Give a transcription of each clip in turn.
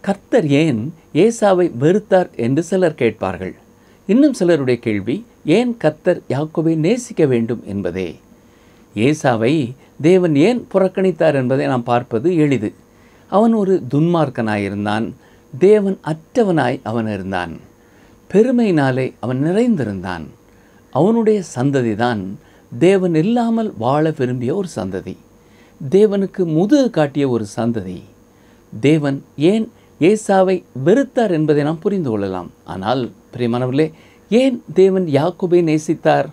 கர்த்தர் ஏன் ஏசாவை வெறுத்தார் என்று சிலர் கேட்பார்கள். இன்னும் சிலருடைய கேள்வி, ஏன் கர்த்தர் யாக்கோபை நேசிக்க வேண்டும் என்பதே. ஏசாவை தேவன் ஏன் புறக்கணித்தார் என்பதை நாம் பார்ப்பது எளிது. அவன் ஒரு துன்மார்க்கனாயிருந்தான். தேவன் அற்றவனாய் அவன் இருந்தான். பெருமையினாலே அவன் நிறைந்திருந்தான். அவனுடைய சந்ததிதான் தேவன் இல்லாமல் வாழ விரும்பிய ஒரு சந்ததி, தேவனுக்கு முதுகு காட்டிய ஒரு சந்ததி. தேவன் ஏன் ஏசாவை வெறுத்தார் என்பதை நாம் புரிந்து கொள்ளலாம். ஆனால் பிரியமானவர்களே, ஏன் தேவன் யாக்கோபை நேசித்தார்?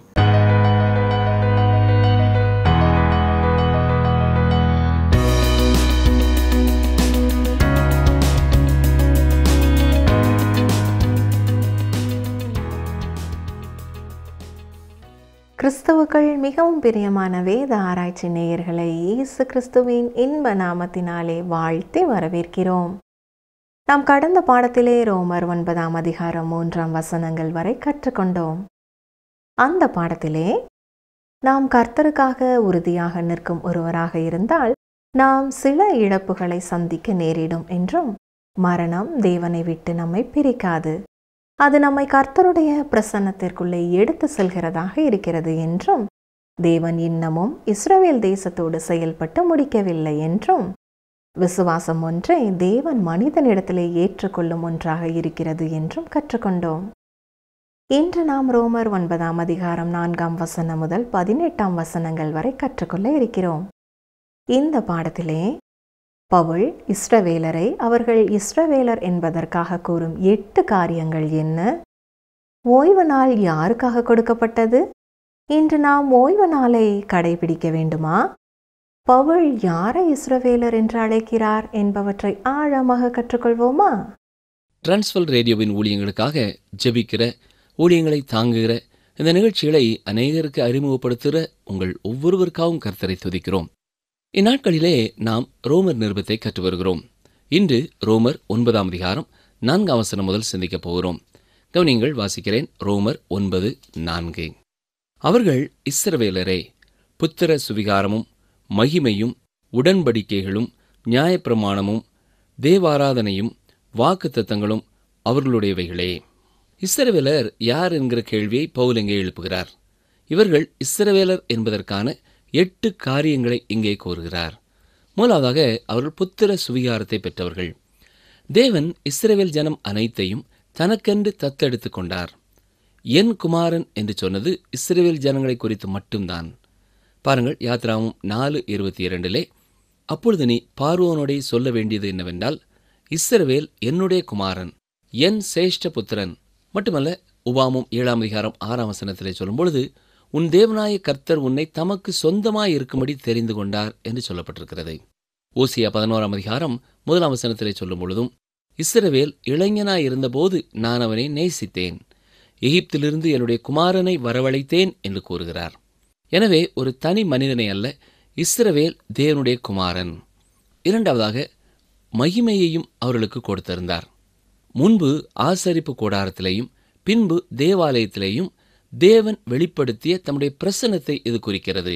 கிறிஸ்துவுக்குள் மிகவும் பிரியமான வேத ஆராய்ச்சி நேயர்களை இயேசு கிறிஸ்துவின் இன்ப நாமத்தினாலே வாழ்த்தி வரவேற்கிறோம். நாம் கடந்த பாடத்திலே ரோமர் 9ஆம் அதிகாரம் 3ஆம் வசனங்கள் வரை கற்றுக்கொண்டோம். அந்த பாடத்திலே நாம் கர்த்தருக்காக உறுதியாக நிற்கும் ஒருவராக இருந்தால் நாம் சில இழப்புகளை சந்திக்க நேரிடும் என்றும், மரணம் தேவனை விட்டு நம்மை பிரிக்காது, அது நம்மை கர்த்தருடைய பிரசன்னத்திற்குள்ளே எடுத்து செல்கிறதாக இருக்கிறது என்றும், தேவன் இன்னமும் இஸ்ரவேல் தேசத்தோடு செயல்பட்டு முடிக்கவில்லை என்றும், விசுவாசம் ஒன்றை தேவன் மனிதனிடத்திலே ஏற்றுக்கொள்ளும் ஒன்றாக இருக்கிறது என்றும் கற்றுக்கொண்டோம். இன்று நாம் ரோமர் 9ஆம் அதிகாரம் 4ஆம் வசனம் முதல் 18ஆம் வசனங்கள் வரை கற்றுக்கொள்ள இருக்கிறோம். இந்த பாடத்திலே பவுல் இஸ்ரவேலரை அவர்கள் இஸ்ரவேலர் என்பதற்காக கூறும் 8 காரியங்கள் என்ன? ஓய்வு நாள் யாருக்காக கொடுக்கப்பட்டது? இன்று நாம் ஓய்வு நாளை கடைபிடிக்க வேண்டுமா? பவுல் யாரை இஸ்ரவேலர் என்று அழைக்கிறார் என்பவற்றை ஆழமாக கற்றுக்கொள்வோமா? டிரான்ஸ்வல் ரேடியோவின் ஊழியங்களுக்காக ஜெபிக்கிற, ஊழியங்களை தாங்குகிற இந்த நிகழ்ச்சிகளை அநேகருக்கு அறிமுகப்படுத்துகிற உங்கள் ஒவ்வொருவருக்காகவும் கர்த்தரை துதிக்கிறோம். இந்நாட்களிலே நாம் ரோமர் நிருபத்தை கற்று வருகிறோம். இன்று ரோமர் 9ஆம் அதிகாரம் 4ஆம் வசனம் முதல் சிந்திக்கப் போகிறோம். கவனியங்கள், வாசிக்கிறேன். ரோமர் 9:4. அவர்கள் இஸ்ரவேலரே, புத்திர சுவிகாரமும் மகிமையும் உடன்படிக்கைகளும் நியாயப்பிரமாணமும் தேவாராதனையும் வாக்குத்தத்தங்களும் அவர்களுடையவைகளே. இஸ்ரவேலர் யார் என்கிற கேள்வியை பவுல் இங்கே எழுப்புகிறார். இவர்கள் இஸ்ரவேலர் என்பதற்கான 8 காரியங்களை இங்கே கூறுகிறார். முதலாவதாக, அவர்கள் புத்திர சுவிகாரத்தை பெற்றவர்கள். தேவன் இஸ்ரவேல் ஜனம் அனைத்தையும் தனக்கென்று தத்தெடுத்து கொண்டார். என் குமாரன் என்று சொன்னது இஸ்ரவேல் ஜனங்களை குறித்து மட்டும்தான். பாருங்கள், யாத்ராகமம் 4:22. அப்பொழுது நீ பார்வோனோடே சொல்ல வேண்டியது என்னவென்றால், இஸ்ரவேல் என்னுடைய குமாரன், என் சேஷ்ட புத்திரன். மட்டுமல்ல, உபாகமம் 7ஆம் அதிகாரம் 6ஆம் வசனத்திலே சொல்லும்பொழுது, உன் தேவனாய கர்த்தர் உன்னை தமக்கு சொந்தமாய் இருக்கும்படி தெரிந்து கொண்டார் என்று சொல்லப்பட்டிருக்கிறது. ஓசியா 11ஆம் அதிகாரம் 1ஆம் வசனத்திலே சொல்லும் பொழுதும், இஸ்ரவேல் இளைஞனாய் இருந்தபோது நான் அவனை நேசித்தேன், எகிப்திலிருந்து என்னுடைய குமாரனை வரவழைத்தேன் என்று கூறுகிறார். எனவே ஒரு தனி மனிதனை அல்ல, இஸ்ரவேல் தேவனுடைய குமாரன். இரண்டாவதாக, மகிமையையும் அவர்களுக்கு கொடுத்திருந்தார். முன்பு ஆசரிப்பு கூடாரத்திலேயும் பின்பு தேவாலயத்திலேயும் தேவன் வெளிப்படுத்திய தம்முடைய பிரசன்னத்தை இது குறிக்கிறது.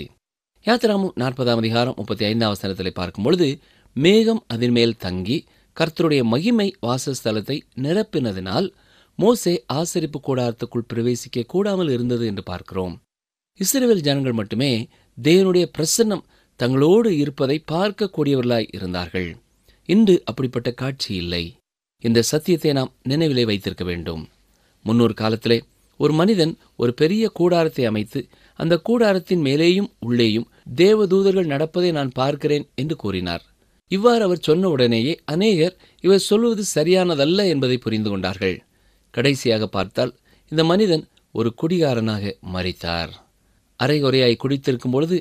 யாத்திராகமம் 40ஆம் அதிகாரம் 35ஆம் வசனத்திலே பார்க்கும்பொழுது, மேகம் அதன் மேல் தங்கி கர்த்தருடைய மகிமை வாசஸ்தலத்தை நிரப்பினதினால் மோசே ஆசரிப்பு கூடாரத்துக்குள் பிரவேசிக்க கூடாமல் இருந்தது என்று பார்க்கிறோம். இஸ்ரவேல் ஜனங்கள் மட்டுமே தேவனுடைய பிரசன்னம் தங்களோடு இருப்பதை பார்க்கக்கூடியவர்களாய் இருந்தார்கள். இன்று அப்படிப்பட்ட காட்சி இல்லை. இந்த சத்தியத்தை நாம் நினைவிலே வைத்திருக்க வேண்டும். முன்னொரு காலத்திலே ஒரு மனிதன் ஒரு பெரிய கூடாரத்தை அமைத்து அந்த கூடாரத்தின் மேலேயும் உள்ளேயும் தேவதூதர்கள் நடப்பதை நான் பார்க்கிறேன் என்று கூறினார். இவ்வாறு அவர் சொன்ன உடனேயே அநேகர் இவர் சொல்வது சரியானதல்ல என்பதை புரிந்து கொண்டார்கள். கடைசியாக பார்த்தால் இந்த மனிதன் ஒரு குடிகாரனாக மரித்தார். அரைகுறையாய் குடித்திருக்கும் பொழுது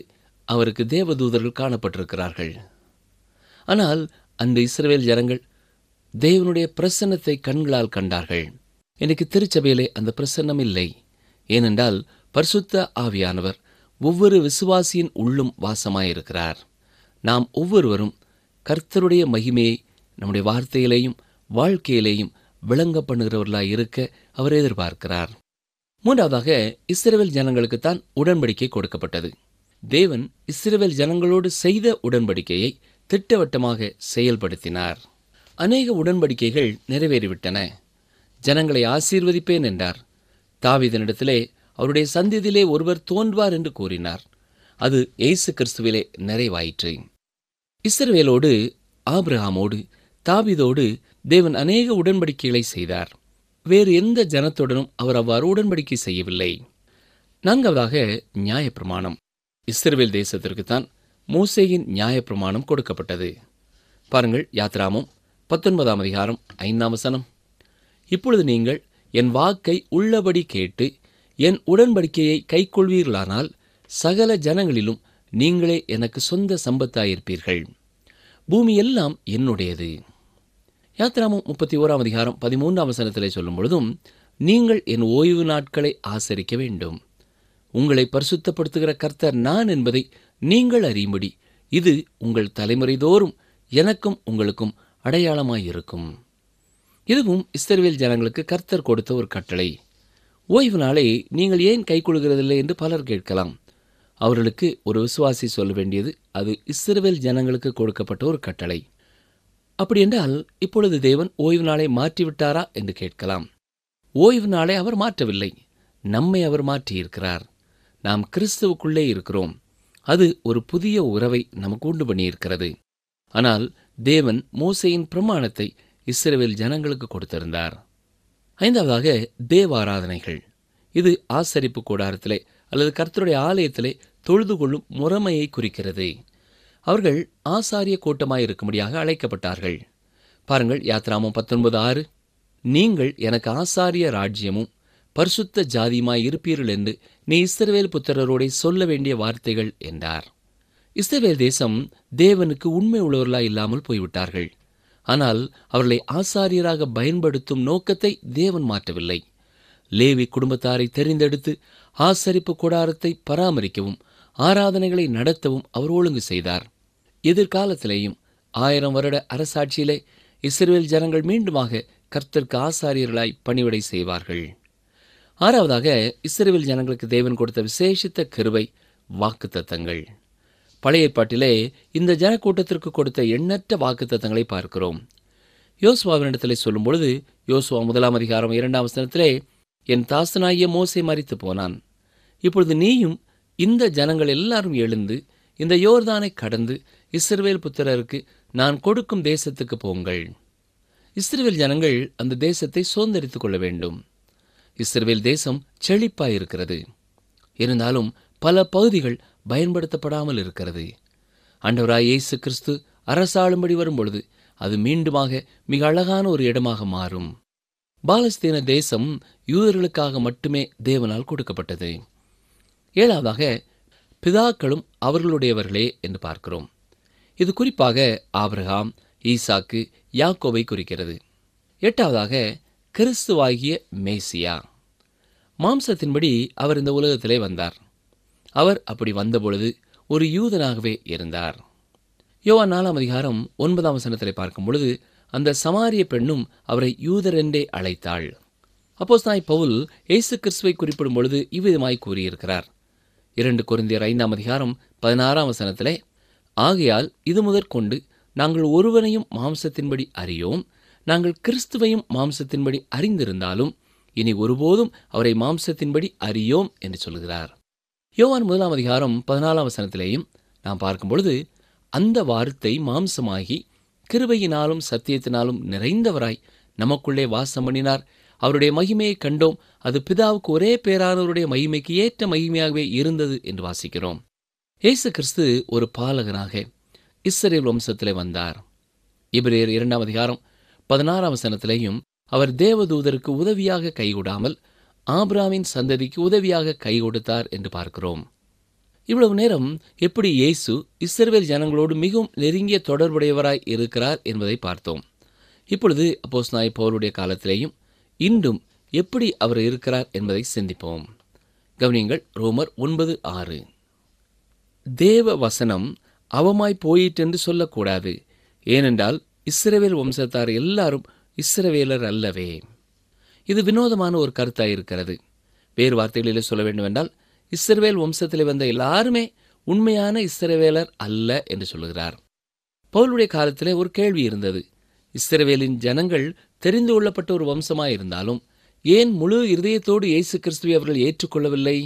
அவருக்கு தேவதூதர்கள் காணப்பட்டிருக்கிறார்கள். ஆனால் அந்த இஸ்ரவேல் ஜனங்கள் தேவனுடைய பிரசன்னத்தை கண்களால் கண்டார்கள். எனக்கு திருச்சபையிலே அந்த பிரசன்னம் இல்லை. ஏனென்றால் பரிசுத்த ஆவியானவர் ஒவ்வொரு விசுவாசியின் உள்ளும் வாசமாயிருக்கிறார். நாம் ஒவ்வொருவரும் கர்த்தருடைய மகிமையை நம்முடைய வார்த்தையிலேயும் வாழ்க்கையிலேயும் விளங்க பண்ணுகிறவர்களாய் இருக்க அவர் எதிர்பார்க்கிறார். மூன்றாவதாக, இஸ்ரவேல் ஜனங்களுக்குத்தான் உடன்படிக்கை கொடுக்கப்பட்டது. தேவன் இஸ்ரவேல் ஜனங்களோடு செய்த உடன்படிக்கையை திட்டவட்டமாக செயல்படுத்தினார். அநேக உடன்படிக்கைகள் நிறைவேறிவிட்டன. ஜனங்களை ஆசீர்வதிப்பேன் என்றார். தாவீதினிடத்திலே அவருடைய சந்ததியிலே ஒருவர் தோன்றுவார் என்று கூறினார். அது இயேசு கிறிஸ்துவிலே நிறைவாயிற்று. இஸ்ரவேலோடு, ஆபிரகாமோடு, தாவீதோடு தேவன் அநேக உடன்படிக்கைகளை செய்தார். வேறு எந்த ஜனத்துடனும் அவர் அவ்வாறு உடன்படிக்கை செய்யவில்லை. நான்காவதாக நியாயப்பிரமாணம். இஸ்ரவேல் தேசத்திற்குத்தான் மோசேயின் நியாயப்பிரமாணம் கொடுக்கப்பட்டது. பாருங்கள், யாத்ராமம் 19 அதிகாரம் 5 இப்பொழுது நீங்கள் என் வாக்கை உள்ளபடி கேட்டு என் உடன்படிக்கையை கைக்கொள்வீர்களானால் சகல ஜனங்களிலும் நீங்களே எனக்கு சொந்த சம்பத்தாயிருப்பீர்கள். பூமி எல்லாம் என்னுடையது. யாத்ராமம் 31 அதிகாரம் 13 சொல்லும் பொழுதும், நீங்கள் என் ஓய்வு நாட்களை ஆசரிக்க வேண்டும். உங்களை பரிசுத்தப்படுத்துகிற கர்த்தர் நான் என்பதை நீங்கள் அறியும்படி இது உங்கள் தலைமுறை தோறும் எனக்கும் உங்களுக்கும் அடையாளமாயிருக்கும். இதுவும் இஸ்ரவேல் ஜனங்களுக்கு கர்த்தர் கொடுத்த ஒரு கட்டளை. ஓய்வு நாளை நீங்கள் ஏன் கைக்கொள்கிறதில்லை என்று பலர் கேட்கலாம். அவர்களுக்கு ஒரு விசுவாசி சொல்ல வேண்டியது, அது இஸ்ரவேல் ஜனங்களுக்கு கொடுக்கப்பட்ட ஒரு கட்டளை. அப்படி என்றால் இப்பொழுது தேவன் ஓய்வு நாளை மாற்றிவிட்டாரா என்று கேட்கலாம். ஓய்வு நாளை அவர் மாற்றவில்லை, நம்மை அவர் மாற்றியிருக்கிறார். நாம் கிறிஸ்துவுக்குள்ளே இருக்கிறோம். அது ஒரு புதிய உறவை நமக்கு உண்டு பண்ணியிருக்கிறது. ஆனால் தேவன் மோசேயின் பிரமாணத்தை இஸ்ரவேல் ஜனங்களுக்கு கொடுத்திருந்தார். ஐந்தாவதாக தேவாராதனைகள். இது ஆசரிப்பு கூடாரத்திலே அல்லது கர்த்தருடைய ஆலயத்திலே தொழுது கொள்ளும் முறைமையை குறிக்கிறது. அவர்கள் ஆசாரிய கூட்டமாயிருக்கும்படியாக அழைக்கப்பட்டார்கள். பாருங்கள், யாத்ராமம் 19:6, நீங்கள் எனக்கு ஆசாரிய ராஜ்யமும் பரிசுத்த ஜாதியுமாய் இருப்பீர்கள் என்று நீ இஸ்ரவேல் புத்திரரோடே சொல்ல வேண்டிய வார்த்தைகள் என்றார். இஸ்ரவேல் தேசம் தேவனுக்கு உண்மை உள்ளவர்களாய் இல்லாமல் போய்விட்டார்கள். ஆனால் அவர்களை ஆசாரியராக பயன்படுத்தும் நோக்கத்தை தேவன் மாற்றவில்லை. லேவி குடும்பத்தாரை தெரிந்தெடுத்து ஆசரிப்பு கூடாரத்தை பராமரிக்கவும் ஆராதனைகளை நடத்தவும் அவர் ஒழுங்கு செய்தார். எதிர்காலத்திலேயும் 1000 வருட அரசாட்சியிலே இஸ்ரவேல் ஜனங்கள் மீண்டுமாக கர்த்தருக்கு ஆசாரியர்களாய் பணிவிடை செய்வார்கள். ஆறாவதாக இஸ்ரவேல் ஜனங்களுக்கு தேவன் கொடுத்த விசேஷித்த கிருபை வாக்குத்தத்தங்கள். பழைய ஏற்பாட்டிலே இந்த ஜனக்கூட்டத்திற்கு கொடுத்த எண்ணற்ற வாக்குத்தத்தங்களை பார்க்கிறோம். யோசுவாவினிடத்திலே சொல்லும் பொழுது, யோசுவா 1 அதிகாரம் 2 என் தாசனாகிய மோசே மரித்து போனான். இப்பொழுது நீயும் இந்த ஜனங்கள் எல்லாரும் எழுந்து இந்த யோர்தானை கடந்து இஸ்ரவேல் புத்திரருக்கு நான் கொடுக்கும் தேசத்துக்கு போங்கள். இஸ்ரவேல் ஜனங்கள் அந்த தேசத்தை சுதந்தரித்துக் கொள்ள வேண்டும். இஸ்ரவேல் தேசம் செழிப்பாயிருக்கிறது. இருந்தாலும் பல பகுதிகள் பயன்படுத்தப்படாமல் இருக்கிறது. ஆண்டவராய் இயேசு கிறிஸ்து அரசாளும்படி வரும்பொழுது அது மீண்டுமாக மிக அழகான ஒரு இடமாக மாறும். பாலஸ்தீன தேசம் யூதர்களுக்காக மட்டுமே தேவனால் கொடுக்கப்பட்டது. ஏழாவதாக பிதாக்களும் அவர்களுடையவர்களே என்று பார்க்கிறோம். இது குறிப்பாக ஆபிரகாம், ஈசாக்கு, யாக்கோபை குறிக்கிறது. எட்டாவதாக கிறிஸ்துவாகிய மேசியா. மாம்சத்தின்படி அவர் இந்த உலகத்திலே வந்தார். அவர் அப்படி வந்தபொழுது ஒரு யூதனாகவே இருந்தார். யோவான் 4 அதிகாரம் 9 பார்க்கும் பொழுது அந்த சமாரிய பெண்ணும் அவரை யூதர் என்றே அழைத்தாள். அப்போஸ்தலனாகிய பவுல் இயேசு கிறிஸ்துவை குறிப்பிடும் பொழுது இவ்விதமாய் கூறியிருக்கிறார். 2 கொரிந்தியர் 5 அதிகாரம் 16 ஆகையால் இது முதற்கொண்டு நாங்கள் ஒருவனையும் மாம்சத்தின்படி அறியோம், நாங்கள் கிறிஸ்துவையும் மாம்சத்தின்படி அறிந்திருந்தாலும் இனி ஒருபோதும் அவரை மாம்சத்தின்படி அறியோம் என்று சொல்கிறார். யோவான் 1 அதிகாரம் 14 நாம் பார்க்கும் பொழுது அந்த வார்த்தை மாம்சமாகி கிருபையினாலும் சத்தியத்தினாலும் நிறைந்தவராய் நமக்குள்ளே வாசம் பண்ணினார், அவருடைய மகிமையை கண்டோம், அது பிதாவுக்கு ஒரே பேரானவருடைய மகிமைக்கு ஏற்ற மகிமையாகவே இருந்தது என்று வாசிக்கிறோம். இயேசு கிறிஸ்து ஒரு பாலகனாக இஸ்ரவேல் வம்சத்திலே வந்தார். எபிரேயர் 2 அதிகாரம் 16 அவர் தேவதூதருக்கு உதவியாக கைகூடாமல் ஆபிரகாமின் சந்ததிக்கு உதவியாக கை கொடுத்தார் என்று பார்க்கிறோம். இவ்வளவு நேரம் எப்படி இயேசு இஸ்ரவேல் ஜனங்களோடு மிகவும் நெருங்கிய தொடர்புடையவராய் இருக்கிறார் என்பதை பார்த்தோம். இப்பொழுது அப்போஸ்தலனாகிய பவுலுடைய காலத்திலேயும் இன்றும் எப்படி அவர் இருக்கிறார் என்பதை சிந்திப்போம். கவனியுங்கள், ரோமர் 9:6. தேவ வசனம் அவமாய் போயிற்றென்று சொல்லக்கூடாது, ஏனென்றால் இஸ்ரவேல் வம்சத்தார் எல்லாரும் இஸ்ரவேலர் அல்லவே. இது வினோதமான ஒரு கருத்தாயிருக்கிறது. வேறு வார்த்தைகளிலே சொல்ல வேண்டுமென்றால், இஸ்ரவேல் வம்சத்திலே வந்த எல்லாருமே உண்மையான இஸ்ரவேலர் அல்ல என்று சொல்லுகிறார். பவுலுடைய காலத்திலே ஒரு கேள்வி இருந்தது. இஸ்ரவேலின் ஜனங்கள் தெரிந்து கொள்ளப்பட்ட ஒரு வம்சமாயிருந்தாலும் ஏன் முழு இருதயத்தோடு இயேசு கிறிஸ்துவை அவர்கள் ஏற்றுக்கொள்ளவில்லை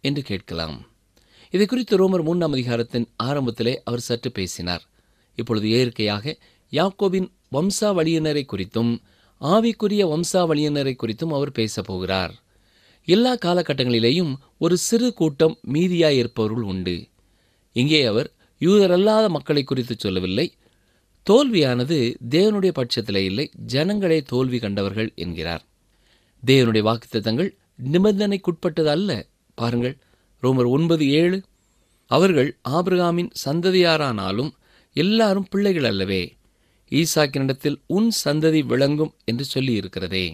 என்று கேட்கலாம். இதை குறித்து ரோமர் 3ஆம் அதிகாரத்தின் ஆரம்பத்திலே அவர் சற்று பேசினார். இப்பொழுது இயற்கையாக யாக்கோபின் வம்சாவளியினரை குறித்தும் ஆவிக்குரிய வம்சாவளியினரை குறித்தும் அவர் பேசப் போகிறார். எல்லா காலகட்டங்களிலேயும் ஒரு சிறு கூட்டம் மீதியாயிருப்பவர்கள் உண்டு. இங்கே அவர் யூதரல்லாத மக்களை குறித்து சொல்லவில்லை. தோல்வியானது தேவனுடைய பட்சத்திலே இல்லை, ஜனங்களே தோல்வி கண்டவர்கள் என்கிறார். தேவனுடைய வாக்குத்தத்தங்கள் நிபந்தனைக்குட்பட்டது அல்ல. பாருங்கள், ரோமர் 9:7, அவர்கள் ஆபிரகாமின் சந்ததியாரானாலும் எல்லாரும் பிள்ளைகள் அல்லவே, ஈசாக்கினிடத்தில் உன் சந்ததி விளங்கும் என்று சொல்லி இருக்கிறதே.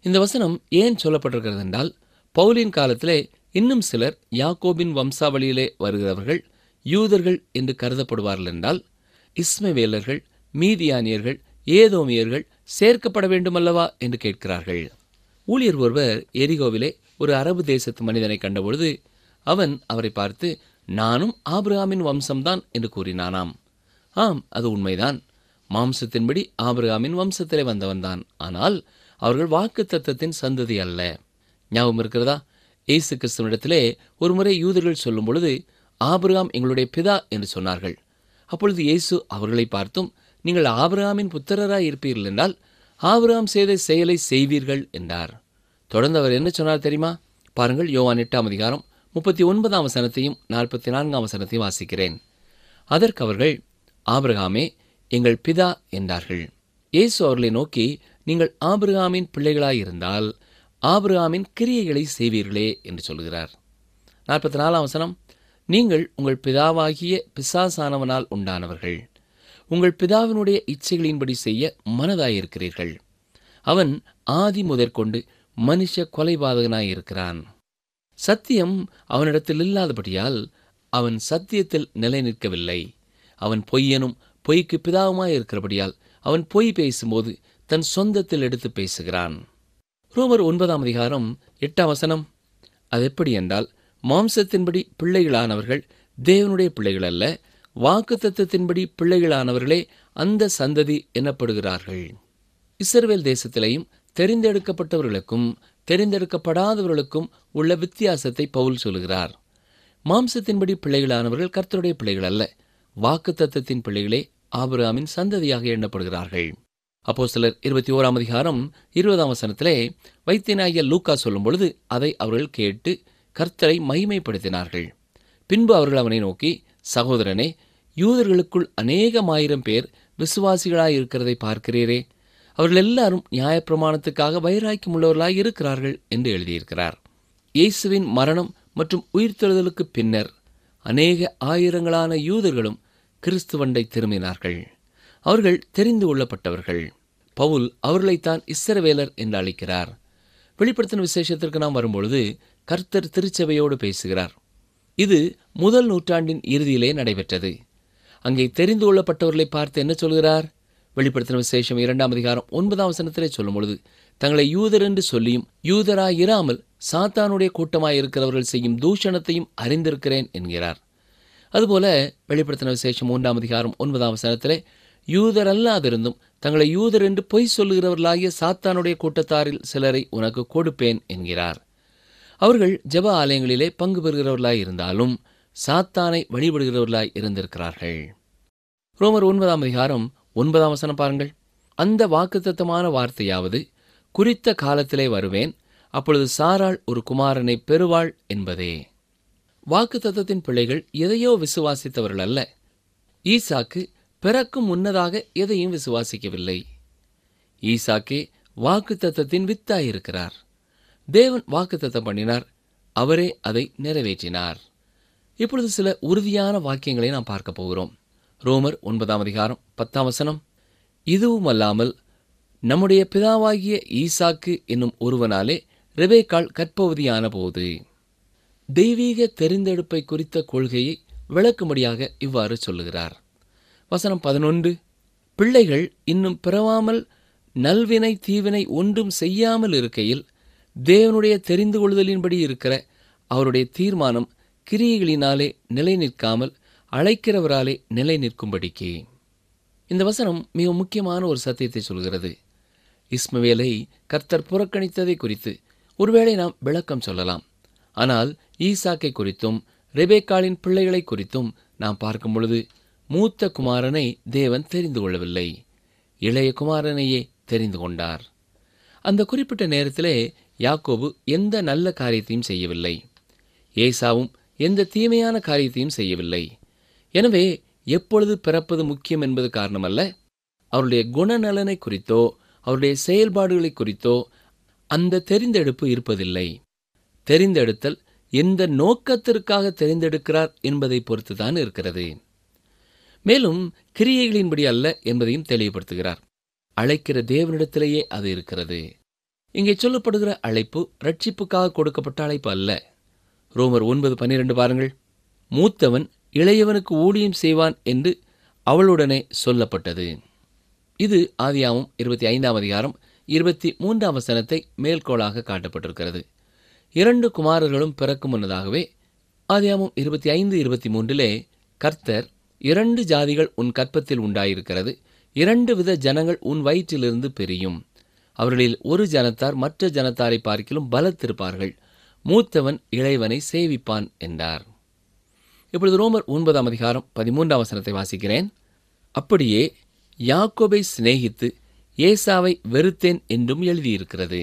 இந்த வசனம் ஏன் சொல்லப்பட்டிருக்கிறது என்றால், பவுலின் காலத்திலே இன்னும் சிலர் யாக்கோபின் வம்சாவளியிலே வருகிறவர்கள் யூதர்கள் என்று கருதப்படுவார்கள் என்றால், இஸ்மவேலர்கள், மீதியானியர்கள், ஏதோமியர்கள் சேர்க்கப்பட வேண்டுமல்லவா என்று கேட்கிறார்கள். ஊழியர் ஒருவர் எரிகோவிலே ஒரு அரபு தேசத்து மனிதனை கண்டபொழுது அவன் அவரை பார்த்து, நானும் ஆபிரகாமின் வம்சம்தான் என்று கூறினானாம். ஆம், அது உண்மைதான். மாம்சத்தின்படி ஆபிரகாமின் வம்சத்திலே வந்தவன்தான். ஆனால் அவர்கள் வாக்குத்தத்தத்தின் சந்ததி அல்ல. ஞாபகம் இருக்கிறதா? இயேசு கிறிஸ்துவினிடத்திலே ஒரு முறை யூதர்கள் சொல்லும் பொழுது, ஆபிரகாம் எங்களுடைய பிதா என்று சொன்னார்கள். அப்பொழுது இயேசு அவர்களை பார்த்தும், நீங்கள் ஆபிரகாமின் புத்திரராய் இருப்பீர்கள் என்றால் ஆபிரகாம் செய்த செயலை செய்வீர்கள் என்றார். தொடர்ந்து அவர் என்ன சொன்னார் தெரியுமா? பாருங்கள், யோவான் 8ஆம் அதிகாரம் 39ஆம் வசனத்தையும் 44ஆம் வசனத்தையும் வாசிக்கிறேன். அதற்கு அவர்கள், ஆபிரகாமே எங்கள் பிதா என்றார்கள். இயேசு அவர்களை நோக்கி, நீங்கள் ஆபிரகாமின் பிள்ளைகளாயிருந்தால் ஆபிரகாமின் கிரியைகளை செய்வீர்களே என்று சொல்கிறார். 44ஆம் வசனம், நீங்கள் உங்கள் பிதாவாகிய பிசாசானவனால் உண்டானவர்கள், உங்கள் பிதாவினுடைய இச்சைகளின்படி செய்ய மனதாயிருக்கிறீர்கள். அவன் ஆதி முதற்கொண்டு மனுஷ கொலைபாதகனாயிருக்கிறான். சத்தியம் அவனிடத்தில் இல்லாதபடியால் அவன் சத்தியத்தில் நிலை நிற்கவில்லை. அவன் பொய்யனும் பொய்க்கு பிதாவுமாயிருக்கிறபடியால் அவன் பொய் பேசும்போது தன் சொந்தத்தில் எடுத்து பேசுகிறான். ரோமர் 9ஆம் அதிகாரம் 8ஆம் வசனம், அது எப்படி என்றால், மாம்சத்தின்படி பிள்ளைகளானவர்கள் தேவனுடைய பிள்ளைகள் அல்ல, வாக்குத்தத்தத்தின்படி பிள்ளைகளானவர்களே அந்த சந்ததி எனப்படுகிறார்கள். இஸ்ரவேல் தேசத்திலேயும் தெரிந்தெடுக்கப்பட்டவர்களுக்கும் தெரிந்தெடுக்கப்படாதவர்களுக்கும் உள்ள வித்தியாசத்தை பவுல் சொல்கிறார். மாம்சத்தின்படி பிள்ளைகளானவர்கள் கர்த்தருடைய பிள்ளைகள் அல்ல, வாக்குத்தத்தத்தின் பிள்ளைகளே ஆபிரகாமின் சந்ததியாக எண்ணப்படுகிறார்கள். அப்போஸ்தலர் 21ஆம் அதிகாரம் 20ஆம் வசனத்திலே வைத்தியனாகிய லூக்கா சொல்லும் பொழுது அதை அவர்கள் கேட்டு கர்த்தரை மகிமைப்படுத்தினார்கள். பின்பு அவர்கள் அவனை நோக்கி, சகோதரனே, யூதர்களுக்குள் அநேகமாயிரம் பேர் விசுவாசிகளாயிருக்கிறதை பார்க்கிறீரே, அவர்கள் எல்லாரும் நியாயப்பிரமாணத்துக்காக வைராக்கியம் உள்ளவர்களாய் இருக்கிறார்கள் என்று எழுதியிருக்கிறார். இயேசுவின் மரணம் மற்றும் உயிர்த்தெழுதலுக்கு பின்னர் அநேக ஆயிரங்களான யூதர்களும் கிறிஸ்துவண்டை திரும்பினார்கள். அவர்கள் தெரிந்து கொள்ளப்பட்டவர்கள். பவுல் அவர்களைத்தான் இஸ்ரவேலர் என்று அழைக்கிறார். வெளிப்படுத்தின விசேஷத்திற்கு நாம் வரும்பொழுது கர்த்தர் திருச்சபையோடு பேசுகிறார். இது முதல் நூற்றாண்டின் இறுதியிலே நடைபெற்றது. அங்கே தெரிந்து கொள்ளப்பட்டவர்களை பார்த்து என்ன சொல்கிறார்? வெளிப்படுத்தின விசேஷம் 2ஆம் அதிகாரம் 9ஆம் வசனத்திலே சொல்லும் பொழுது, தங்களை யூதர் என்று சொல்லியும் யூதராயிராமல் சாத்தானுடைய கூட்டமாயிருக்கிறவர்கள் செய்யும் தூஷணத்தையும் அறிந்திருக்கிறேன் என்கிறார். அதுபோல வெளிப்படுத்தின விசேஷம் 3ஆம் அதிகாரம் 9ஆம் வசனத்திலே, யூதர் அல்லாதிருந்தும் தங்களை யூதர் என்று பொய் சொல்லுகிறவர்களாகிய சாத்தானுடைய கூட்டத்தாரில் சிலரை உனக்கு கொடுப்பேன் என்கிறார். அவர்கள் ஜெப ஆலயங்களிலே பங்கு பெறுகிறவர்களாய் இருந்தாலும் சாத்தானை வழிபடுகிறவர்களாய் இருந்திருக்கிறார்கள். ரோமர் 9ஆம் அதிகாரம் 9ஆம் வசனம் பாருங்கள். அந்த வாக்குத்தத்தமான வார்த்தையாவது, குறித்த காலத்திலே வருவேன், அப்பொழுது சாராள் ஒரு குமாரனை பெறுவாள் என்பதே. வாக்குத்தத்தத்தின் பிள்ளைகள் எதையோ விசுவாசித்தவர்கள் அல்ல. ஈசாக்கு பிறக்கும் முன்னதாக எதையும் விசுவாசிக்கவில்லை. ஈசாக்கே வாக்குத்தத்தத்தின் வித்தாயிருக்கிறார். தேவன் வாக்குத்தத்தம் பண்ணினார், அவரே அதை நிறைவேற்றினார். இப்பொழுது சில உறுதியான வாக்கியங்களை நாம் பார்க்க போகிறோம். ரோமர் 9ஆம் அதிகாரம் 10ஆம் வசனம், இதுவும் அல்லாமல் நம்முடைய பிதாவாகிய ஈசாக்கு என்னும் ஒருவனாலே ரெபேக்காள் கற்பவதியான போது. தெய்வீக தெரிந்தெடுப்பை குறித்த கொள்கையை விளக்கும்படியாக இவ்வாறு சொல்லுகிறார். வசனம் 11, பிள்ளைகள் இன்னும் பிறவாமல் நல்வினை தீவினை ஒன்றும் செய்யாமல் இருக்கையில் தேவனுடைய தெரிந்து கொள்ளுதலின்படி இருக்கிற அவருடைய தீர்மானம் கிரியைகளினாலே நிலை நிற்காமல் அழைக்கிறவராலே நிலை நிற்கும்படிக்கு. இந்த வசனம் மிக முக்கியமான ஒரு சத்தியத்தை சொல்கிறது. இஸ்மவேலை கர்த்தர் புறக்கணித்ததை குறித்து ஒருவேளை நாம் விளக்கம் சொல்லலாம். ஆனால் ஈசாக்கை குறித்தும் ரெபேக்காளின் பிள்ளைகளை குறித்தும் நாம் பார்க்கும் பொழுது மூத்த குமாரனை தேவன் தெரிந்து கொள்ளவில்லை, இளைய குமாரனையே தெரிந்து கொண்டார். அந்த குறிப்பிட்ட நேரத்திலே யாக்கோபு எந்த நல்ல காரியத்தையும் செய்யவில்லை, ஏசாவும் எந்த தீமையான காரியத்தையும் செய்யவில்லை. எனவே எப்பொழுது பிறப்பது முக்கியம் என்பது காரணமல்ல, அவருடைய குணநலனை குறித்தோ அவருடைய செயல்பாடுகளை குறித்தோ அந்த தெரிந்தெடுப்பு இருப்பதில்லை. தெரிந்தெடுத்தல் எந்த நோக்கத்திற்காக தெரிந்தெடுக்கிறார் என்பதை பொறுத்துதான் இருக்கிறது. மேலும் கிரியைகளின்படி அல்ல என்பதையும் தெளிவுபடுத்துகிறார். அழைக்கிற தேவனிடத்திலேயே அது இருக்கிறது. இங்கே சொல்லப்படுகிற அழைப்பு ரட்சிப்புக்காக கொடுக்கப்பட்ட அழைப்பு அல்ல. ரோமர் 9:12 பாருங்கள். மூத்தவன் இளையவனுக்கு ஊழியம் செய்வான் என்று அவளுடனே சொல்லப்பட்டது. இது ஆதியாகமம் 25:23 வசனத்தை மேற்கோளாக காட்டப்பட்டிருக்கிறது. 2 குமாரர்களும் பிறக்கும் முன்னதாகவே ஆதியாகமம் 25:23 கர்த்தர் 2 ஜாதிகள் உன் கற்பத்தில் உண்டாயிருக்கிறது, 2 வித ஜனங்கள் உன் வயிற்றிலிருந்து பிரியும், அவர்களில் ஒரு ஜனத்தார் மற்ற ஜனத்தாரை பார்க்கிலும் பலத்திருப்பார்கள், மூத்தவன் இளையவனை சேவிப்பான் என்றார். இப்பொழுது ரோமர் 9:13 வசனத்தை வாசிக்கிறேன். அப்படியே யாக்கோபை சிநேகித்து ஏசாவை வெறுத்தேன் என்றும் எழுதியிருக்கிறது.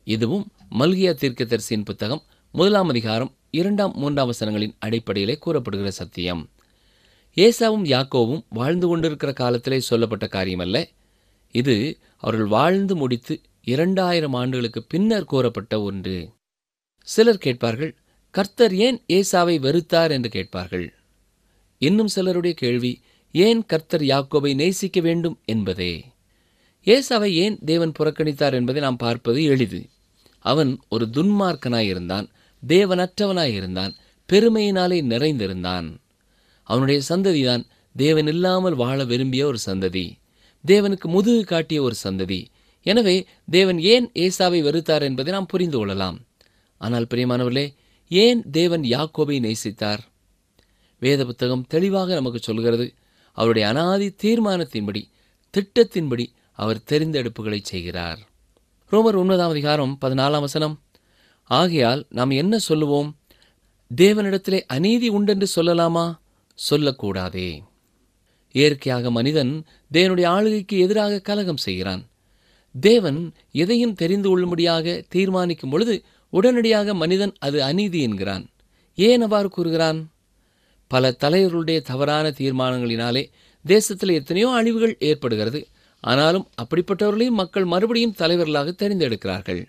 இதுவும் மல்கியா தீர்க்கதரிசியின் புத்தகம் 1 2-3 வசனங்களின் அடிப்படையிலே கூறப்படுகிற சத்தியம். ஏசாவும் யாக்கோவும் வாழ்ந்து கொண்டிருக்கிற காலத்திலே சொல்லப்பட்ட காரியமல்ல. இது அவர்கள் வாழ்ந்து முடித்து 2000 ஆண்டுகளுக்கு பின்னர் கூறப்பட்ட ஒன்று. சிலர் கேட்பார்கள், கர்த்தர் ஏன் ஏசாவை வெறுத்தார் என்று கேட்பார்கள். இன்னும் சிலருடைய கேள்வி, ஏன் கர்த்தர் யாக்கோபை நேசிக்க வேண்டும் என்பதே. ஏசாவை ஏன் தேவன் புறக்கணித்தார் என்பதை நாம் பார்ப்பது எளிது. அவன் ஒரு துன்மார்க்கனாயிருந்தான், தேவனற்றவனாயிருந்தான், பெருமையினாலே நிறைந்திருந்தான். அவனுடைய சந்ததிதான் தேவன் இல்லாமல் வாழ விரும்பிய ஒரு சந்ததி, தேவனுக்கு முதுகு காட்டிய ஒரு சந்ததி. எனவே தேவன் ஏன் ஏசாவை வெறுத்தார் என்பதை நாம் புரிந்து கொள்ளலாம். ஆனால் பிரியமானவர்களே, ஏன் தேவன் யாக்கோபை நேசித்தார்? வேத புத்தகம் தெளிவாக நமக்கு சொல்கிறது. அவருடைய அனாதி தீர்மானத்தின்படி, திட்டத்தின்படி அவர் தெரிந்தெடுப்புகளை செய்கிறார். ரோமர் 9:14 வசனம். ஆகையால் நாம் என்ன சொல்லுவோம்? தேவனிடத்திலே அநீதி உண்டென்று சொல்லலாமா? சொல்லக்கூடாதே. இயற்கையாக மனிதன் தேவனுடைய ஆளுகைக்கு எதிராக கலகம் செய்கிறான். தேவன் எதையும் தெரிந்து கொள்ளும்படியாக தீர்மானிக்கும் பொழுது உடனடியாக மனிதன் அது அநீதி என்கிறான். ஏன் அவ்வாறு கூறுகிறான்? பல தலைவர்களுடைய தவறான தீர்மானங்களினாலே தேசத்தில் எத்தனையோ அழிவுகள் ஏற்படுகிறது. ஆனாலும் அப்படிப்பட்டவர்களையும் மக்கள் மறுபடியும் தலைவர்களாக தெரிந்தெடுக்கிறார்கள்.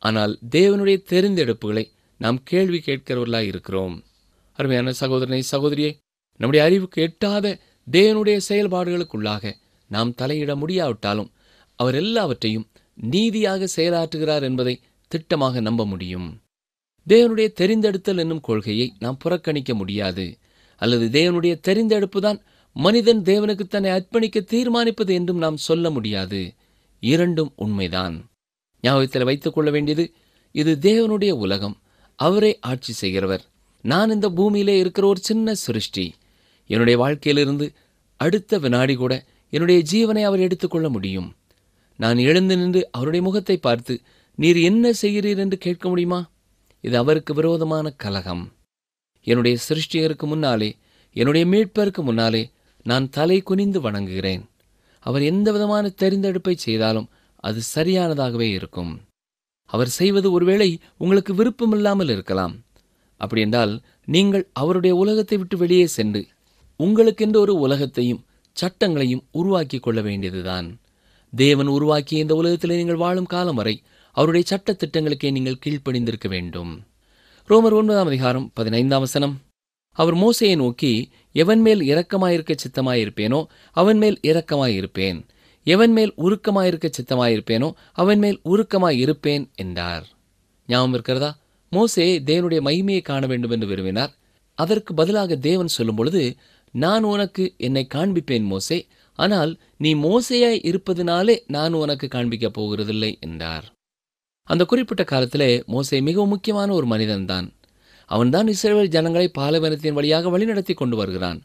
ஆனால் தேவனுடைய தெரிந்தெடுப்புகளை நாம் கேள்வி கேட்கிறவர்களாக இருக்கிறோம். அருமையான சகோதரனை, சகோதரியே, நம்முடைய அறிவுக்கு எட்டாத தேவனுடைய செயல்பாடுகளுக்குள்ளாக நாம் தலையிட முடியாவிட்டாலும் அவர் எல்லாவற்றையும் நீதியாக செயலாற்றுகிறார் என்பதை திட்டமாக நம்ப முடியும். தேவனுடைய தெரிந்தெடுத்தல் என்னும் கொள்கையை நாம் புறக்கணிக்க முடியாது. அல்லது தேவனுடைய தெரிந்தெடுப்புதான் மனிதன் தேவனுக்கு தன்னை அர்ப்பணிக்க தீர்மானிப்பது என்றும் நாம் சொல்ல முடியாது. இரண்டும் உண்மைதான். ஞாபகத்தில் வைத்துக் கொள்ள வேண்டியது, இது தேவனுடைய உலகம், அவரே ஆட்சி செய்கிறவர். நான் இந்த பூமியிலே இருக்கிற ஒரு சின்ன சிருஷ்டி. என்னுடைய வாழ்க்கையிலிருந்து அடுத்த வினாடி கூட என்னுடைய ஜீவனை அவர் எடுத்துக்கொள்ள முடியும். நான் எழுந்து நின்று அவருடைய முகத்தை பார்த்து, நீர் என்ன செய்கிறீர் என்று கேட்க முடியுமா? இது அவருக்கு விரோதமான கலகம். என்னுடைய சிருஷ்டியருக்கு முன்னாலே, என்னுடைய மீட்பருக்கு முன்னாலே நான் தலை குனிந்து வணங்குகிறேன். அவர் எந்த விதமான தெரிந்தெடுப்பை செய்தாலும் அது சரியானதாகவே இருக்கும். அவர் செய்வது ஒருவேளை உங்களுக்கு விருப்பமில்லாமல் இருக்கலாம். அப்படி என்றால் நீங்கள் அவருடைய உலகத்தை விட்டு வெளியே சென்று உங்களுக்கென்று ஒரு உலகத்தையும் சட்டங்களையும் உருவாக்கி கொள்ள வேண்டியதுதான். தேவன் உருவாக்கிய இந்த உலகத்தில் நீங்கள் வாழும் காலம் வரை அவருடைய சட்ட திட்டங்களுக்கே நீங்கள் கீழ்ப்படிந்திருக்க வேண்டும். ரோமர் 9:15 வசனம். அவர் மோசேயை நோக்கி, எவன் மேல் இரக்கமாயிருக்க சித்தமாயிருப்பேனோ அவன் மேல் இரக்கமாயிருப்பேன், எவன் மேல் உருக்கமாயிருக்க சித்தமாயிருப்பேனோ அவன் மேல் உருக்கமாயிருப்பேன் என்றார். ஞாபகம் இருக்கிறதா? மோசே தேவனுடைய மகிமையை காண வேண்டும் என்று விரும்பினார். அதற்கு பதிலாக தேவன் சொல்லும் பொழுது, நான் உனக்கு என்னை காண்பிப்பேன் மோசே, ஆனால் நீ மோசேயாய் இருப்பதினாலே நான் உனக்கு காண்பிக்கப் போகிறதில்லை என்றார். அந்த குறிப்பிட்ட காலத்திலே மோசே மிகவும் முக்கியமான ஒரு மனிதன்தான். அவன்தான் இஸ்ரவேல் ஜனங்களை பாலைவனத்தின் வழியாக வழிநடத்தி கொண்டு வருகிறான்.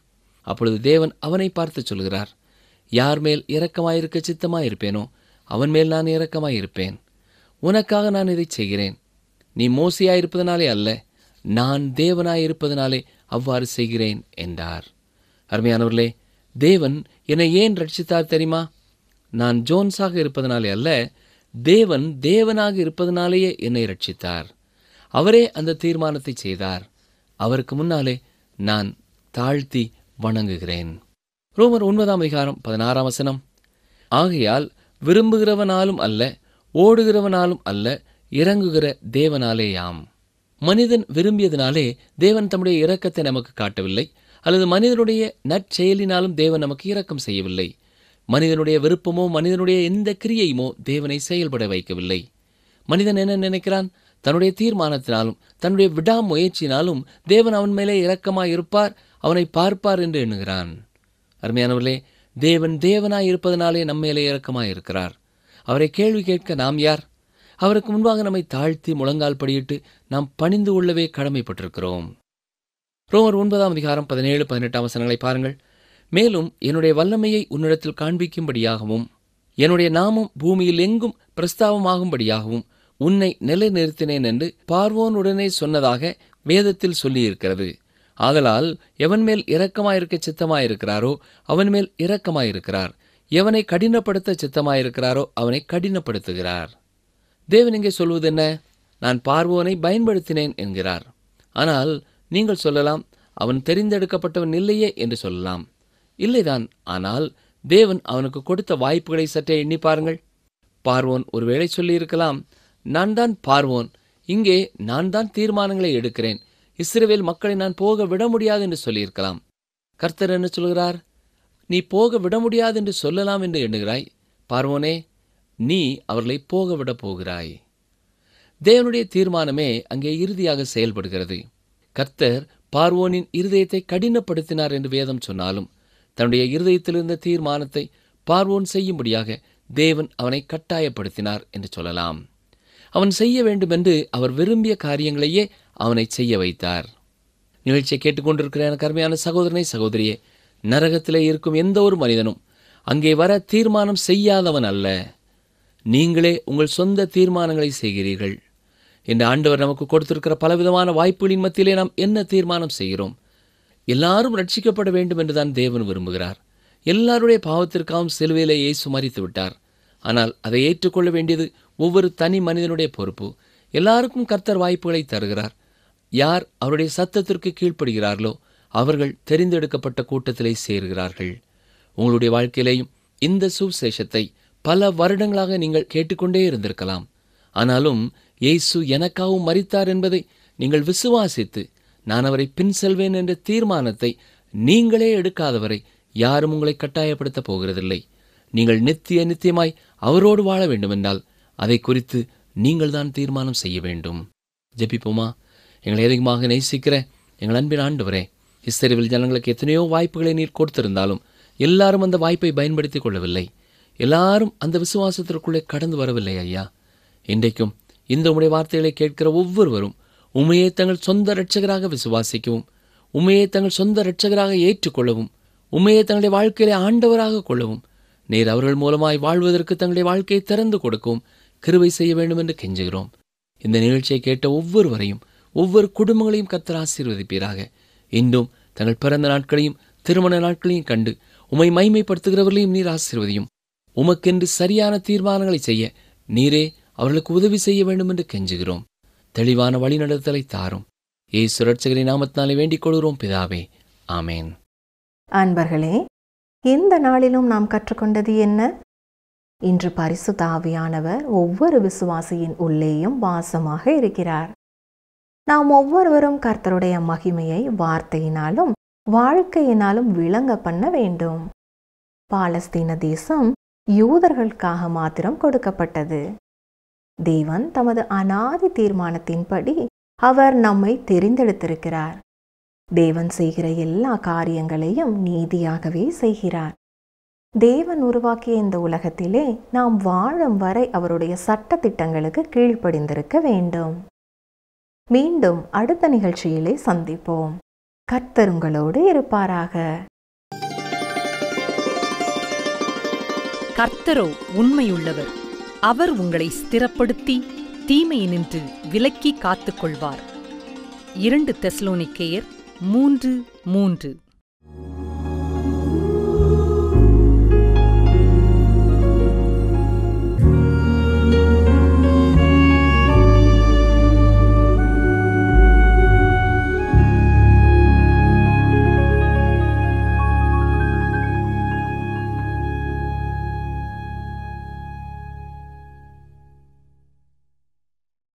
அப்பொழுது தேவன் அவனை பார்த்து சொல்கிறார், யார் மேல் இரக்கமாயிருக்க சித்தமாயிருப்பேனோ அவன் மேல் நான் இரக்கமாயிருப்பேன். உனக்காக நான் இதை செய்கிறேன். நீ மோசையாயிருப்பதனாலே அல்ல, நான் தேவனாயிருப்பதனாலே அவ்வாறு செய்கிறேன் என்றார். அருமையானவர்களே, தேவன் என்னை ஏன் ரட்சித்தார் தெரியுமா? நான் ஜோன்ஸாக இருப்பதனாலே அல்ல, தேவன் தேவனாக இருப்பதனாலேயே என்னை ரட்சித்தார். அவரே அந்த தீர்மானத்தை செய்தார். அவருக்கு முன்னாலே நான் தாழ்த்தி வணங்குகிறேன். ரோமர் 9:16 ஆகையால் விரும்புகிறவனாலும் அல்ல, ஓடுகிறவனாலும் அல்ல, இறங்குகிற தேவனாலேயாம். மனிதன் விரும்பியதினாலே தேவன் தம்முடைய இரக்கத்தை நமக்கு காட்டவில்லை, அல்லது மனிதனுடைய நற்செயலினாலும் தேவன் நமக்கு இரக்கம் செய்யவில்லை. மனிதனுடைய விருப்பமோ மனிதனுடைய எந்த கிரியையுமோ தேவனை செயல்பட வைக்கவில்லை. மனிதன் என்ன நினைக்கிறான்? தன்னுடைய தீர்மானத்தினாலும் தன்னுடைய விடாமுயற்சியினாலும் தேவன் அவன் மேலே இரக்கமாய் இருப்பார், அவனை பார்ப்பார் என்று எண்ணுகிறான். அருமையானவர்களே, தேவன் தேவனாய் இருப்பதனாலே நம்மேலே இரக்கமாய் இருக்கிறார். அவரை கேள்வி கேட்க நாம் யார்? அவருக்கு முன்பாக நம்மை தாழ்த்தி முழங்கால் படியிட்டு நாம் பணிந்து கொள்ளவே கடமைப்பட்டிருக்கிறோம். ரோமர் 9:17-18 பாருங்கள். மேலும் என்னுடைய வல்லமையை உன்னிடத்தில் காண்பிக்கும்படியாகவும் என்னுடைய நாமம் பூமியில் எங்கும் பிரஸ்தாபமாகும்படியாகவும் உன்னை நிலைநிறுத்தினேன் என்று பார்வோனுடனே சொன்னதாக வேதத்தில் சொல்லியிருக்கிறது. ஆதலால் எவன் மேல் இரக்கமாயிருக்க சித்தமாயிருக்கிறாரோ அவன் மேல் இரக்கமாயிருக்கிறார், எவனை கடினப்படுத்த சித்தமாயிருக்கிறாரோ அவனை கடினப்படுத்துகிறார். தேவன் இங்கே சொல்வது என்ன? நான் பார்வோனை பயன்படுத்தினேன் என்கிறார். ஆனால் நீங்கள் சொல்லலாம், அவன் தெரிந்தெடுக்கப்பட்டவன் இல்லையே என்று சொல்லலாம். இல்லைதான். ஆனால் தேவன் அவனுக்கு கொடுத்த வாய்ப்புகளை சற்றே எண்ணி பாருங்கள். பார்வோன் ஒருவேளை சொல்லியிருக்கலாம், நான் தான் பார்வோன், இங்கே நான் தான் தீர்மானங்களை எடுக்கிறேன், இஸ்ரவேல் மக்களை நான் போக விட முடியாது என்று சொல்லியிருக்கலாம். கர்த்தர் என்ன சொல்கிறார்? நீ போக விட முடியாது என்று சொல்லலாம் என்று எண்ணுகிறாய். பார்வோனே, நீ அவர்களை போக விட போகிறாய். தேவனுடைய தீர்மானமே அங்கே இறுதியாக செயல்படுகிறது. கர்த்தர் பார்வோனின் இருதயத்தை கடினப்படுத்தினார் என்று வேதம் சொன்னாலும் தன்னுடைய இருதயத்தில் இருந்த தீர்மானத்தை பார்வோன் செய்யும்படியாக தேவன் அவனை கட்டாயப்படுத்தினார் என்று சொல்லலாம். அவன் செய்ய வேண்டுமென்று அவர் விரும்பிய காரியங்களையே அவனை செய்ய வைத்தார். நிகழ்ச்சியை கேட்டுக்கொண்டிருக்கிற எனக்கு அருமையான சகோதரனை சகோதரியே, நரகத்திலே இருக்கும் எந்த ஒரு மனிதனும் அங்கே வர தீர்மானம் செய்யாதவன் அல்ல. நீங்களே உங்கள் சொந்த தீர்மானங்களை செய்கிறீர்கள். இந்த ஆண்டவர் நமக்கு கொடுத்திருக்கிற பலவிதமான வாய்ப்புகளின் மத்தியிலே நாம் என்ன தீர்மானம் செய்கிறோம்? எல்லாரும் ரட்சிக்கப்பட வேண்டும் என்றுதான் தேவன் விரும்புகிறார். எல்லாருடைய பாவத்திற்காகவும் சிலுவையிலே இயேசு மரித்து விட்டார். ஆனால் அதை ஏற்றுக்கொள்ள வேண்டியது ஒவ்வொரு தனி மனிதனுடைய பொறுப்பு. எல்லாருக்கும் கர்த்தர் வாய்ப்புகளை தருகிறார். யார் அவருடைய சத்தத்திற்கு கீழ்ப்படுகிறார்களோ அவர்கள் தெரிந்தெடுக்கப்பட்ட கூட்டத்திலே சேர்கிறார்கள். உங்களுடைய வாழ்க்கையிலேயும் இந்த சுவிசேஷத்தை பல வருடங்களாக நீங்கள் கேட்டுக்கொண்டே இருந்திருக்கலாம். ஆனாலும் இயேசு எனக்காகவும் மரித்தார் என்பதை நீங்கள் விசுவாசித்து நான் அவரை பின் செல்வேன் என்ற தீர்மானத்தை நீங்களே எடுக்காதவரை யாரும் உங்களை கட்டாயப்படுத்த போகிறதில்லை. நீங்கள் நித்தியமாய் அவரோடு வாழ வேண்டுமென்றால் அதை குறித்து நீங்கள் தான் தீர்மானம் செய்ய வேண்டும். ஜெபிப்போமா? எங்களை அதிகமாக நேசிக்கிற எங்கள் அன்பின் ஆண்டவரே, இஸ்ரவேல் ஜனங்களுக்கு எத்தனையோ வாய்ப்புகளை நீர் கொடுத்திருந்தாலும் எல்லாரும் அந்த வாய்ப்பை பயன்படுத்திக் கொள்ளவில்லை. எல்லாரும் அந்த விசுவாசத்திற்குள்ளே கடந்து வரவில்லை ஐயா. இன்றைக்கும் இந்த உம்முடைய வார்த்தைகளை கேட்கிற ஒவ்வொருவரும் உம்மையே தங்கள் சொந்த இரட்சகராக விசுவாசிக்கவும், உம்மையே தங்கள் சொந்த இரட்சகராக ஏற்றுக்கொள்ளவும், உம்மையே தங்களுடைய வாழ்க்கையிலே ஆண்டவராக கொள்ளவும், நீர் அவர்கள் மூலமாய் வாழ்வதற்கு தங்களுடைய வாழ்க்கையை திறந்து கொடுக்கவும் கிருபை செய்ய வேண்டும் என்று கெஞ்சுகிறோம். இந்த நிகழ்ச்சியை கேட்ட ஒவ்வொருவரையும் ஒவ்வொரு குடும்பங்களையும் கர்த்தர் ஆசீர்வதிப்பீராக. இன்றும் தங்கள் பிறந்த நாட்களையும் திருமண நாட்களையும் கண்டு உம்மை மகிமைப்படுத்துகிறவர்களையும் நீர் ஆசீர்வதியும். உமக்கென்று சரியான தீர்மானங்களை செய்ய நீரே அவர்களுக்கு உதவி செய்ய வேண்டும் என்று கெஞ்சுகிறோம். தெளிவான வழிநடத்தலை தாரும். இயேசு இரட்சகரின் நாமத்தினாலே வேண்டிக் கொள்கிறோம் பிதாவே, ஆமேன். அன்பர்களே, இந்த நாளிலும் நாம் கற்றுக்கொண்டது என்ன? இன்று பரிசுத்த ஆவியானவர் ஒவ்வொரு விசுவாசியின் உள்ளேயும் வாசமாக இருக்கிறார். நாம் ஒவ்வொருவரும் கர்த்தருடைய மகிமையை வார்த்தையினாலும் வாழ்க்கையினாலும் விளங்க பண்ண வேண்டும். பாலஸ்தீன தேசம் யூதர்களுக்காக மாத்திரம் கொடுக்கப்பட்டது. தேவன் தமது அநாதி தீர்மானத்தின்படி அவர் நம்மை தெரிந்தெடுத்திருக்கிறார். தேவன் செய்கிற எல்லா காரியங்களையும் நீதியாகவே செய்கிறார். தேவன் உருவாக்கிய இந்த உலகத்திலே நாம் வாழும் வரை அவருடைய சட்ட திட்டங்களுக்கு கீழ்ப்படிந்திருக்க வேண்டும். மீண்டும் அடுத்த நிகழ்ச்சியிலே சந்திப்போம். கர்த்தர் உங்களோடு இருப்பாராக. கர்த்தரோ உண்மையுள்ளவர். அவர் உங்களை ஸ்திரப்படுத்தி தீமையினின்று விலக்கி காத்துக் கொள்வார். 2 தெசலோனிக்கேயர் 3:3